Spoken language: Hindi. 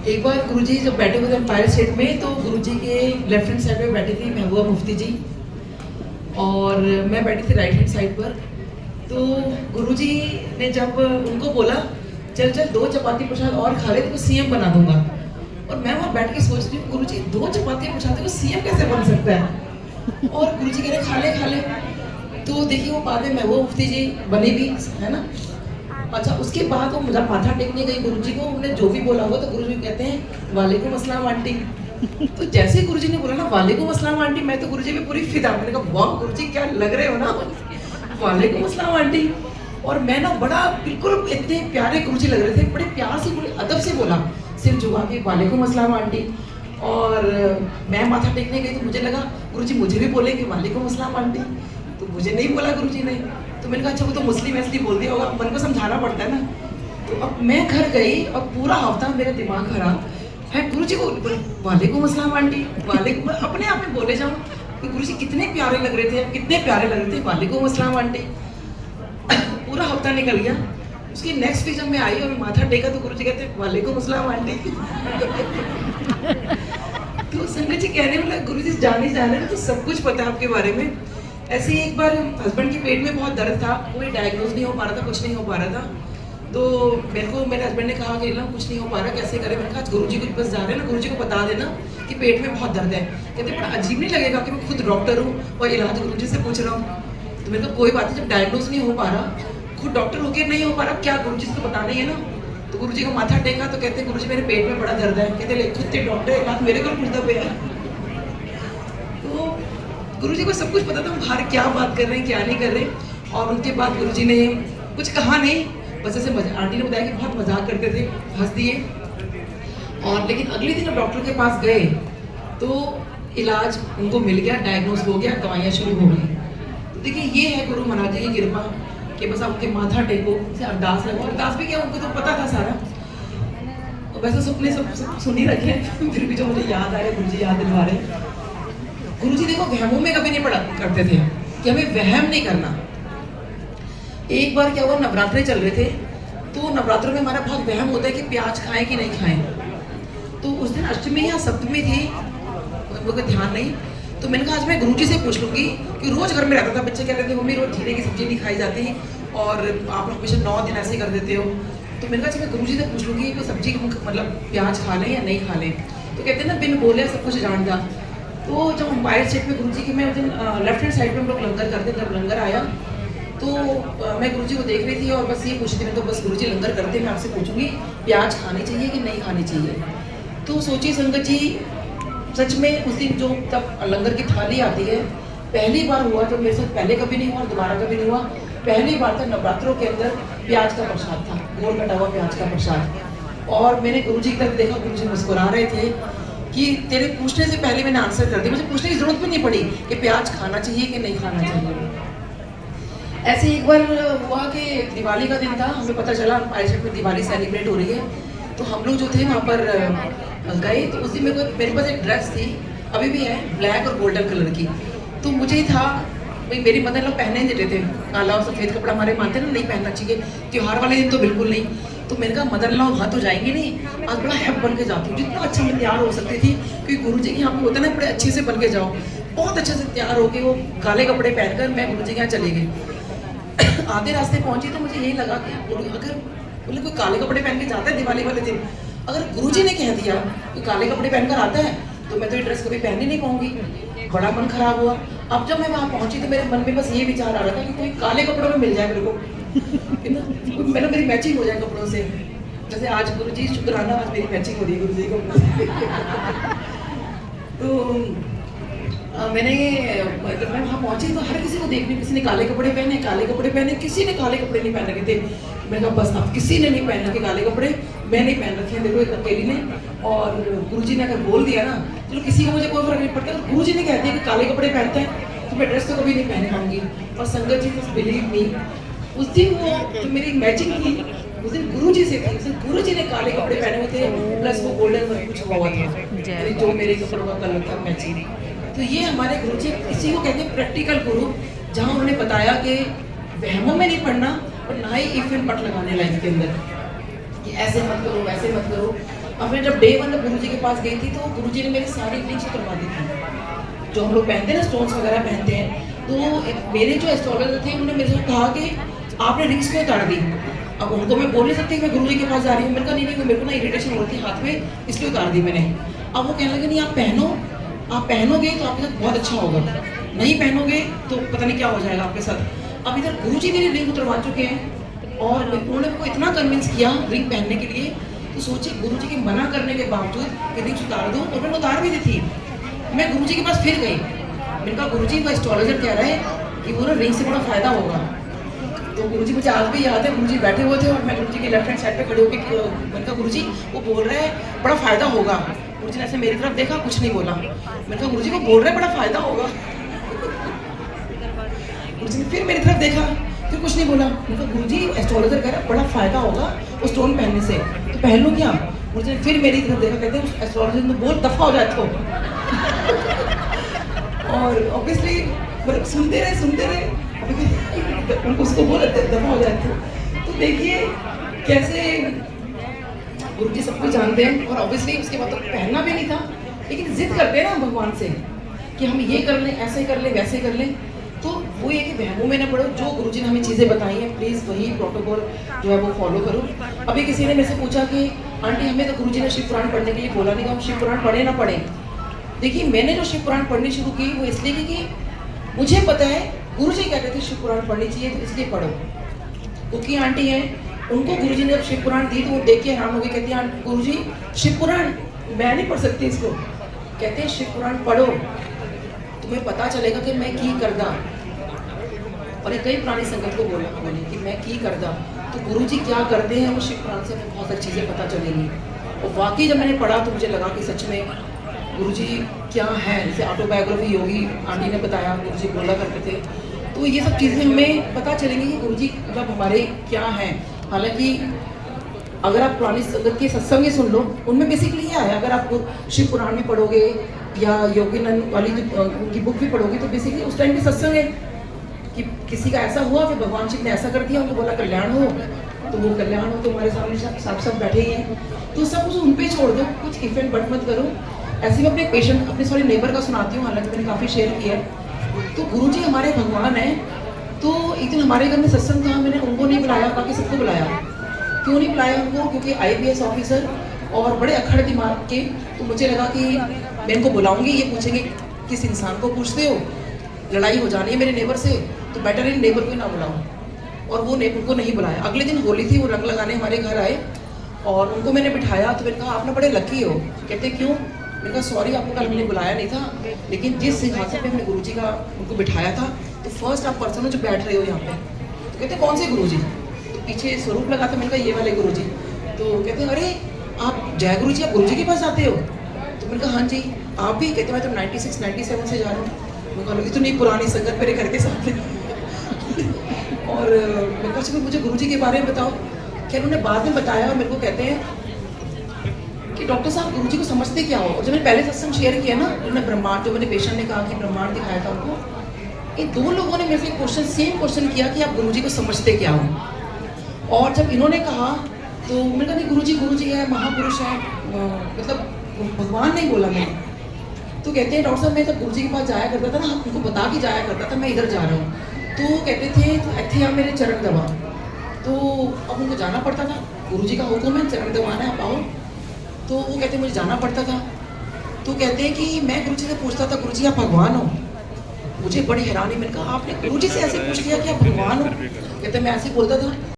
एक बार गुरुजी जब बैठे हुए थे एम्पायर स्टेट में, तो गुरुजी के लेफ्ट हैंड साइड पे बैठी थी महबूबा मुफ्ती जी और मैं बैठी थी राइट हैंड साइड पर। तो गुरुजी ने जब उनको बोला चल चल 2 चपाती प्रसाद और खा ले तो सीएम बना दूंगा, और मैं वहाँ बैठ के सोच रही हूँ गुरुजी 2 चपाती प्रसाद को सीएम कैसे बन सकता है, और गुरुजी कह रहे खा ले। तो देखिए वो बाद में महबूबा मुफ्ती जी बनी भी है ना। अच्छा, उसके बाद वो मुझे माथा टेकने गई गुरुजी को, उन्होंने जो भी बोला होगा तो गुरुजी कहते हैं वालेकुम अस्सलाम आंटी। तो जैसे गुरुजी ने बोला ना वालेकुम अस्सलाम आंटी, मैं तो गुरुजी पे पूरी फिदा, मैंने कहा वाह गुरुजी क्या लग रहे हो ना, वालेकुम अस्सलाम आंटी। और मैं ना बड़ा बिल्कुल इतने प्यारे गुरुजी लग रहे थे, बड़े प्यार से बड़े अदब से बोला, सिर झुका के वालेकुम अस्सलाम आंटी। और मैं माथा टेकने गई तो मुझे लगा गुरुजी मुझे भी बोलेंगे वालेकुम अस्सलाम आंटी, तो मुझे नहीं बोला गुरुजी ने। तो मैंने कहा अच्छा वो तो मुस्लिम इसलिए बोल दिया होगा, मन को समझाना पड़ता है ना। तो अब मैं घर गई और पूरा हफ्ता मेरा दिमाग खराब है, गुरुजी को वालेकुम अस्सलाम आंटी वालेकुम, अपने आप में बोले जाऊँ कि गुरुजी कितने प्यारे लग रहे थे, कितने प्यारे लग रहे थे, वालेकुम अस्सलाम आंटी। पूरा हफ्ता निकल गया। उसकी नेक्स्ट वीक जब मैं आई और माथा टेका तो गुरुजी कहते वालेकुम अस्सलाम आंटी। तो संगत जी कहने वाला गुरुजी जाने जाने तो सब कुछ पता है आपके बारे में। ऐसे ही एक बार हस्बैंड के पेट में बहुत दर्द था, कोई डायग्नोज नहीं हो पा रहा था, कुछ नहीं हो पा रहा था। तो मेरे को मेरे हस्बैंड ने कहा कि ना कुछ नहीं हो पा रहा, कैसे करें। मैंने कहा गुरुजी को बस जा रहे हैं ना, गुरुजी को बता देना कि पेट में बहुत दर्द है। कहते बड़ा अजीब नहीं लगेगा कि मैं खुद डॉक्टर हूँ और इलाज गुरुजी से पूछ रहा हूँ। तो मैंने कहा कोई बात नहीं, जब डायग्नोज नहीं हो पा रहा, खुद डॉक्टर होकर नहीं हो पा रहा, क्या गुरुजी से तो बताना ही है ना। तो गुरुजी को माथा टेका तो कहते गुरुजी मेरे पेट में बड़ा दर्द है। कहते ले खुद डॉक्टर इलाज मेरे को पूछता पे। तो गुरुजी को सब कुछ पता था हम बाहर क्या बात कर रहे हैं क्या नहीं कर रहे। और उनके बाद गुरुजी ने कुछ कहा नहीं, बस ऐसे आंटी ने बताया कि बहुत मजाक करते थे, हंस दिए। और लेकिन अगले दिन जब डॉक्टर के पास गए तो इलाज उनको मिल गया, डायग्नोज हो गया, दवाइयाँ शुरू हो गई। तो देखिए ये है गुरु महाराज जी की कृपा कि बस आपके माथा टेको से अरदास लगो। अरदास भी क्या उनको तो पता था सारा, वैसे सुपने सब सुन ही रखे फिर भी जो मुझे याद आ रहा है गुरुजी याद दिलवा रहे। गुरुजी देखो वहमों में कभी नहीं पड़ा करते थे कि हमें वहम नहीं करना। एक बार क्या हुआ, नवरात्रे चल रहे थे, तो नवरात्रों में हमारा बहुत वहम होता है कि प्याज खाएं कि नहीं खाएं। तो उस दिन अष्टमी या सप्तमी थी, मुझे ध्यान नहीं। तो मैंने कहा आज मैं गुरुजी से पूछ लूंगी कि रोज घर में रहता था, बच्चे कह रहे थे मम्मी रोज जीरे की सब्जी नहीं खाई जाती और आप लोग हमेशा 9 दिन ऐसे कर देते हो। तो मैंने कहा मैं गुरुजी से पूछ लूंगी कि सब्जी मतलब प्याज खा लें या नहीं खा लें। तो कहते हैं ना बिन बोले सब कुछ जान जा। तो जब एम्पायर स्टेट में गुरुजी के मैं उस दिन लेफ्ट हैंड साइड में हम लोग लंगर करते, जब लंगर आया तो मैं गुरुजी को देख रही थी और बस ये पूछती थी, मैं तो बस गुरुजी लंगर करते मैं आपसे पूछूंगी प्याज खानी चाहिए कि नहीं खानी चाहिए। तो सोचिए संगत जी, सच में उस दिन जो तब लंगर की थाली आती है, पहली बार हुआ जो मेरे साथ, पहले कभी नहीं हुआ और दोबारा कभी नहीं हुआ, पहली बार था नवरात्रों के अंदर प्याज का प्रसाद था, गोल कटा हुआ प्याज का प्रसाद। और मैंने गुरुजी की तरफ देखा, गुरुजी मुस्कुरा रहे थे कि तेरे पूछने से पहले मैंने आंसर कर दिया, मुझे पूछने की जरूरत भी नहीं पड़ी कि प्याज खाना चाहिए कि नहीं खाना चाहिए। ऐसे एक बार हुआ कि दिवाली का दिन था, हमें पता चला एम्पायर में दिवाली सेलिब्रेट हो रही है। तो हम लोग जो थे वहाँ पर गए, तो उस दिन मेरे पास एक ड्रेस थी, अभी भी है, ब्लैक और गोल्डन कलर की। तो मुझे था भाई, मेरी मदर लोग पहने नहीं देते, काला और सफ़ेद कपड़ा हमारे मानते ना नहीं पहनना चाहिए, त्योहार वाले दिन तो बिल्कुल नहीं। तो मैंने कहा मदर लो वहाँ तो जाएंगे नहीं, आज बड़ा हैप बन के जाती हूँ, जितना अच्छा मैं तैयार हो सकती थी, क्योंकि गुरु जी के यहाँ पे होता है ना बड़े अच्छे से बन के जाओ। बहुत अच्छे से तैयार होके वो काले कपड़े पहनकर मैं गुरु जी के यहाँ चली गई। आधे रास्ते पहुँची तो मुझे यही लगा कि अगर बोले कोई काले कपड़े पहन के जाता है दिवाली वाले दिन, अगर गुरुजी ने कह दिया कि काले कपड़े पहनकर आता है तो मैं तो ये ड्रेस कभी पहन ही नहीं पाऊंगी। बड़ा मन खराब हुआ। अब जब मैं वहाँ पहुंची तो मेरे मन में बस ये विचार आ रहा था कि कोई काले कपड़ों में मिल जाए मेरे को, मैंने मेरी मैचिंग हो जाए कपड़ों से। जैसे आज गुरुजी शुक्राना, आज मेरी मैचिंग हो रही है गुरुजी को। तो मैंने जब मैं वहाँ पहुंची तो हर किसी को देखने, किसी ने काले कपड़े पहने, किसी ने काले कपड़े नहीं पहन रखे थे। मैंने कहा बस अब किसी ने नहीं पहन रखे काले कपड़े, मैं नहीं पहन रखे हैं, देखो एक अकेली ने। और गुरुजी ने अगर बोल दिया ना, चलो किसी को मुझे कोई फर्क नहीं पड़ता, अगर गुरुजी ने कह दिया कि काले कपड़े पहनते हैं तो मैं ड्रेस तो कभी नहीं पहन पाऊंगी। और संगत जी बस बिलीव मी, उस दिन वो जो मेरी मैचिंग थी उस दिन गुरुजी से थी। गुरुजी ने काले कपड़े पहने हुए थे, प्लस वो गोल्डन कुछ हुआ था जो मेरे कपड़ों का कलर था मैचिंग। तो ये हमारे गुरुजी, इसी को कहते हैं प्रैक्टिकल गुरु, जहाँ उन्होंने बताया कि वहमों में नहीं पढ़ना और ना ही इफ एंड बट लगाने लाइफ के अंदर। ये ऐसे मत करो वैसे मत करो। अब मैं जब डे 1 गुरु जी के पास गई थी तो गुरु जी ने मेरी सारी रिंग्स उतरवा दी थी, जो हम लोग पहनते हैं ना, स्टोन्स वगैरह पहनते हैं। तो मेरे जो एस्ट्रोलॉजर थे उन्होंने मेरे से कहा कि आपने रिंग्स क्यों उतार दी। अब उनको मैं बोल नहीं सकती मैं गुरु जी के पास जा रही हूँ। मैंने कहा नहीं, मेरे को ना इरिटेशन होती है हाथ में, इसलिए उतार दी मैंने। अब वो कहने लगे नहीं आप पहनो, आप पहनोगे तो आपके साथ बहुत अच्छा होगा, नहीं पहनोगे तो पता नहीं क्या हो जाएगा आपके साथ। अब इधर गुरु जी मेरी रिंग उतरवा चुके हैं और उन्होंने मेरे को इतना कन्विंस किया रिंग पहनने के लिए। तो सोचिए गुरु जी के मना करने के बावजूद कि रिंग्स उतार दो, और मैंने उतार भी दी थी। मैं गुरु जी के पास फिर गई, मैंने कहा गुरु जी वो एस्ट्रोलॉजर कह रहा है कि वो ना रिंग से बड़ा फायदा होगा। तो गुरु जी मुझे आज भी याद है, गुरु जी बैठे हुए थे और मैं गुरु जी के लेफ्ट हैंड साइड पे खड़े होकर मैंने कहा गुरु जी वो बोल रहा है बड़ा फायदा होगा। गुरु जी ने ऐसे मेरी तरफ देखा, कुछ नहीं बोला। मैंने कहा गुरु जी वो बोल रहा है बड़ा फायदा होगा। गुरु जी ने फिर मेरी तरफ देखा, फिर कुछ नहीं बोला। मैंने कहा गुरु जी एस्ट्रोलॉजर कह रहा है बड़ा फायदा होगा वो स्टोन पहनने से, तो पहन लो क्या। गुरु जी ने फिर मेरी तरफ देखा, कहते हैं एस्ट्रोलॉजर तो बहुत दफा हो जाए तो। और ऑब्वियसली मतलब सुनते रहे उनको उसको बोला दफा हो जाए तो देखिए कैसे गुरु जी सब कुछ जानते हैं। और ऑब्वियसली उसके बाद तो पहनना भी नहीं था, लेकिन जिद करते हैं ना भगवान से कि हम ये कर लें, ऐसे कर लें, वैसे कर लें। तो वो ये कि वहमों में ना पड़ो, जो गुरु जी ने हमें चीज़ें बताई हैं प्लीज़ वही प्रोटोकॉल जो है वो फॉलो करो। अभी किसी ने मेरे से पूछा कि आंटी हमें तो गुरु जी ने शिव पुराण पढ़ने के लिए बोला नहीं, हम शिव पुराण पढ़े ना पढ़े। देखिए मैंने जो शिव पुराण पढ़नी शुरू की वो इसलिए कि मुझे पता है गुरु जी कहते थे शिव पुराण पढ़नी चाहिए, तो इसलिए पढ़ो। क्योंकि आंटी हैं उनको गुरु जी ने जब शिव पुराण दी तो वो देख के हैरान हो गई, कहती है गुरु जी शिव पुराण मैं नहीं पढ़ सकती इसको। कहते हैं शिव पुराण पढ़ो तुम्हें पता चलेगा कि मैं की करदा। और ये कई पुरानी संगत को बोली कि मैं की करदा, तो गुरु जी क्या करते हैं वो शिव पुराण से हमें बहुत सारी चीज़ें पता चलेंगी। और वाकई जब मैंने पढ़ा तो मुझे लगा कि सच में गुरु जी क्या है। जैसे ऑटोबायोग्राफी योगी आंटी ने बताया, गुरु जी बोला करते थे, तो ये सब चीज़ें हमें पता चलेंगी कि गुरु जी मतलब हमारे क्या हैं। हालांकि अगर आप पुरानी संगत के सत्संग सुन लो उनमें बेसिकली ये आया, अगर आप शिव पुराण भी पढ़ोगे या योगीनंद वाली उनकी बुक भी पढ़ोगे तो बेसिकली उस टाइम के सत्संग है कि किसी का ऐसा हुआ फिर भगवान शिव ने ऐसा कर दिया, उनको बोला कल्याण हो, तो वो कल्याण हो तो हमारे सामने साफ बैठे ही हैं। तो सब कुछ उन पे छोड़ दो, कुछ इफ एंड बट मत करो। ऐसे में अपने पेशेंट अपने नेबर का सुनाती हूँ, हालांकि मैंने काफ़ी शेयर किया है। तो गुरु जी हमारे भगवान हैं। तो एक दिन हमारे घर में सत्संग था, मैंने उनको नहीं बुलाया, बाकी सबको बुलाया। क्यों नहीं बुलाया उनको? क्योंकि IPS ऑफिसर और बड़े अखड़ दिमाग के, तो मुझे लगा कि मैं इनको बुलाऊंगी, ये पूछेंगे किस इंसान को पूछते हो, लड़ाई हो जानी है मेरे नेबर से, तो बेटर है नेबर को ना बुलाऊं। और वो नेबर को नहीं बुलाया। अगले दिन होली थी, वो रंग लगाने हमारे घर आए और उनको मैंने बिठाया। तो मैंने कहा आप ना बड़े लकी हो। कहते क्यों? मैंने कहा सॉरी आपको कल मैंने बुलाया नहीं था, लेकिन जिस सिंहासन पे हमने गुरु जी का उनको बिठाया था तो फर्स्ट आप पर्सन हो जो बैठ रहे हो यहाँ पे। तो कहते कौन से गुरु जी? तो पीछे स्वरूप लगा था, मैंने कहा ये वाले गुरु जी। तो कहते अरे आप जय गुरु जी, आप गुरु जी के पास आते हो? तो मैंने कहा हाँ जी। आप भी? कहते मैं तो 96 97 से जा रहा हूँ। मैं कहा इतनी पुरानी संगत मेरे घर के सामने। और मैंने कहा अच्छा मुझे गुरु जी के बारे में बताओ। क्या उन्होंने बाद में बताया और मेरे को कहते हैं कि डॉक्टर साहब गुरु जी को समझते क्या हो। और जब मैंने पहले सत्संग शेयर किया ना, उन्होंने ब्रह्मांड, जो मैंने पेशेंट ने कहा कि ब्रह्मांड दिखाया था उनको, इन दो लोगों ने मेरे से क्वेश्चन सेम क्वेश्चन किया कि आप गुरु जी को समझते क्या हो। और जब इन्होंने कहा तो मैंने कहा नहीं गुरु जी है, महापुरुष है, मतलब भगवान नहीं बोला मैंने। तो कहते हैं डॉक्टर साहब मैं जब गुरु जी के पास जाया करता था ना, उनको बता के जाया करता था मैं इधर जा रहा हूँ। तो कहते थे तो इतने आप मेरे चरण दबा। तो अब उनको जाना पड़ता था, गुरु जी का हुक्म है चरण दबाना है, आप आओ। तो वो कहते मुझे जाना पड़ता था। तो कहते हैं कि मैं गुरु जी से पूछता था गुरु जी आप भगवान हो? मुझे बड़ी हैरानी, मैंने कहा आपने गुरु जी से ऐसे पूछ लिया कि आप भगवान हो? कहते मैं ऐसे बोलता था।